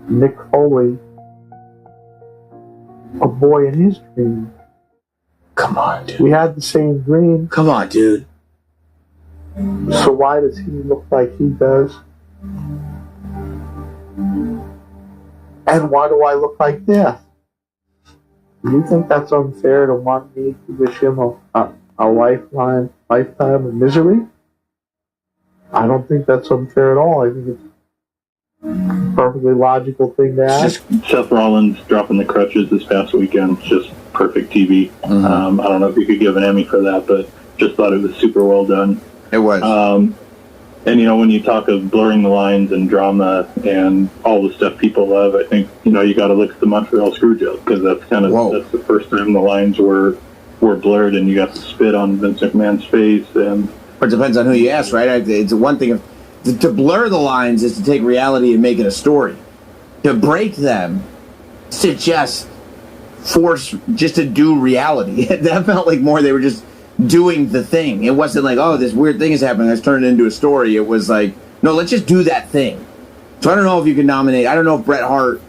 Nick Foley, a boy in his dream. Come on, dude. We had the same dream. Come on, dude. So why does he look like he does? And why do I look like this? Do you think that's unfair to want me to wish him a lifetime of misery? I don't think that's unfair at all. I think it's a perfectly logical thing to ask. Seth Rollins dropping the crutches this past weekend, just perfect TV. Mm-hmm. I don't know if you could give an Emmy for that, but just thought it was super well done. It was. And, when you talk of blurring the lines and drama and all the stuff people love, I think, you got to look at the Montreal Screwjob, because that's the first time the lines were blurred and you got to spit on Vince McMahon's face. But it depends on who you ask, right? It's one thing to blur the lines is to take reality and make it a story. To break them, to just to do reality. That felt like more they were just doing the thing. It wasn't like, oh, this weird thing is happening, let's turn it into a story. It was like, no, let's just do that thing. So I don't know if you could nominate, I don't know if Bret Hart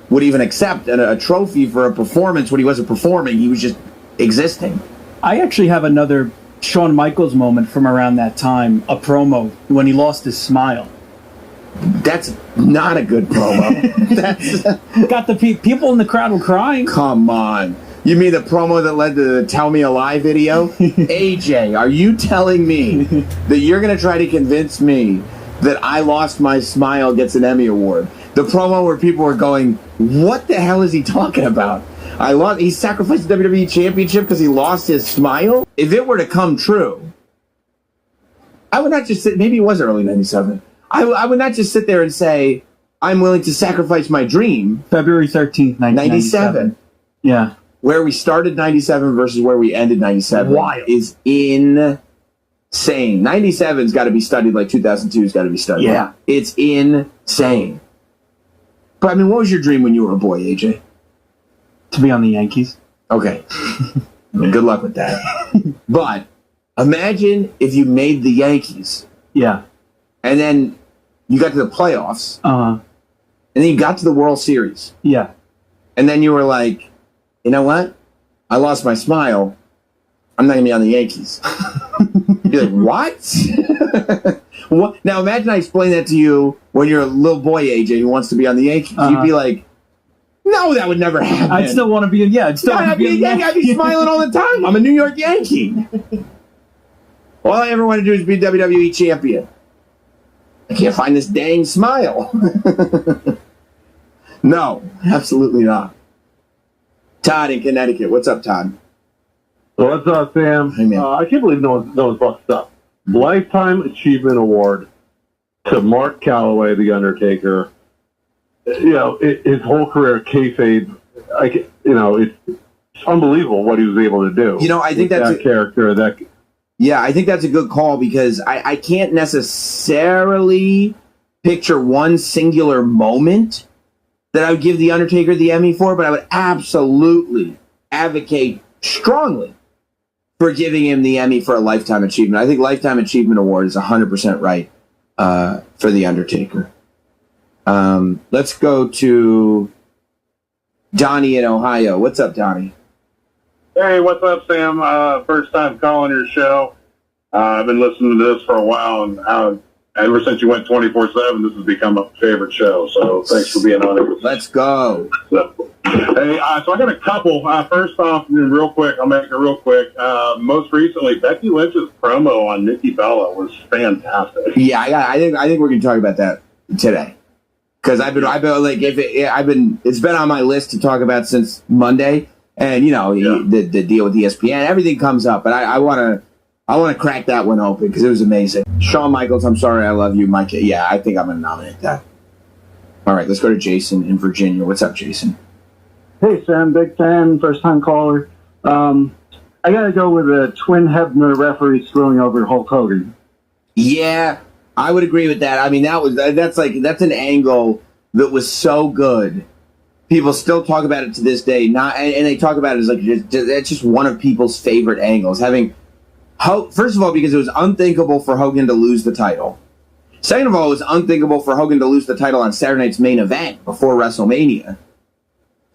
would even accept a trophy for a performance when he wasn't performing, he was just existing. I actually have another Shawn Michaels moment from around that time, a promo when he lost his smile. That's not a good promo. That's got the people in the crowd were crying. Come on. You mean the promo that led to the Tell Me a Lie video? AJ, are you telling me that you're going to try to convince me that I Lost My Smile gets an Emmy Award? The promo where people were going, what the hell is he talking about? He sacrificed the WWE Championship because he lost his smile? If it were to come true, I would not just sit, maybe it was early 97. I would not just sit there and say, I'm willing to sacrifice my dream. February 13th, 1997. Yeah. Where we started 97 versus where we ended 97 Wild. Is insane. 97's got to be studied like 2002's got to be studied. Yeah. It's insane. But, I mean, what was your dream when you were a boy, AJ? To be on the Yankees. Okay. Good luck with that. But imagine if you made the Yankees. Yeah. And then you got to the playoffs. Uh-huh. And then you got to the World Series. Yeah. And then you were like, you know what? I lost my smile. I'm not going to be on the Yankees. You're like, what? What? Now imagine I explain that to you when you're a little boy, AJ, who wants to be on the Yankees. You'd be like, no, that would never happen. I'd still want to be in, I'd be a Yankee. I'd be smiling all the time. I'm a New York Yankee. All I ever want to do is be WWE champion. I can't find this dang smile. No, absolutely not. Todd in Connecticut. What's up, Todd? What's up, Sam? Hey, man. I can't believe no one's brought this up. Lifetime Achievement Award to Mark Calloway, The Undertaker. His whole career, kayfabe. It's unbelievable what he was able to do. I think that's that character. Yeah, I think that's a good call because I can't necessarily picture one singular moment that I would give The Undertaker the Emmy for, but I would absolutely advocate strongly for giving him the Emmy for a Lifetime Achievement. I think Lifetime Achievement Award is 100% right for The Undertaker. Let's go to Donnie in Ohio. What's up, Donnie? Hey, what's up, Sam? First time calling your show. I've been listening to this for a while, and ever since you went 24/7, this has become a favorite show. So thanks for being on it. Let's go. So I got a couple. First off, real quick, I'll make it real quick. Most recently, Becky Lynch's promo on Nikki Bella was fantastic. Yeah, I think we're going to talk about that today. Because it's been on my list to talk about since Monday, and the deal with ESPN, everything comes up, but I want to crack that one open because it was amazing. Shawn Michaels, I'm Sorry I Love You, Mike. Yeah, I think I'm going to nominate that. All right, let's go to Jason in Virginia. What's up, Jason? Hey, Sam, big fan, first time caller. I got to go with the Twin Hebner referee screwing over Hulk Hogan. Yeah. I would agree with that. I mean, that's an angle that was so good. People still talk about it to this day. And they talk about it as like it's just one of people's favorite angles. First of all, because it was unthinkable for Hogan to lose the title. Second of all, it was unthinkable for Hogan to lose the title on Saturday night's main event before WrestleMania.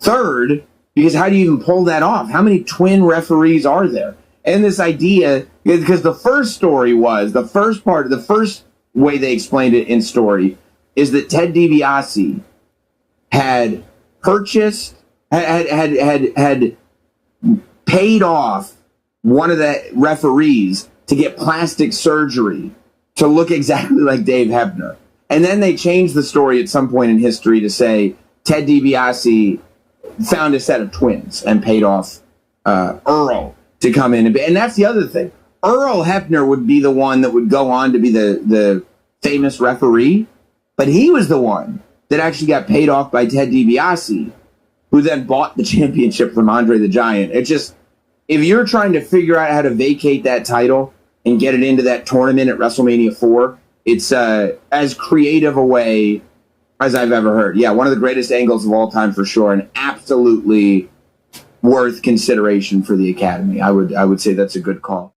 Third, because how do you even pull that off? How many twin referees are there? And this idea, because the first story was, the first way they explained it in story is that Ted DiBiase had purchased, had paid off one of the referees to get plastic surgery to look exactly like Dave Hebner. And then they changed the story at some point in history to say Ted DiBiase found a set of twins and paid off Earl to come in. And that's the other thing. Earl Hebner would be the one that would go on to be the famous referee, but he was the one that actually got paid off by Ted DiBiase, who then bought the championship from Andre the Giant. It just, if you're trying to figure out how to vacate that title and get it into that tournament at WrestleMania 4, it's as creative a way as I've ever heard. Yeah, one of the greatest angles of all time for sure, and absolutely worth consideration for the Academy. I would say that's a good call.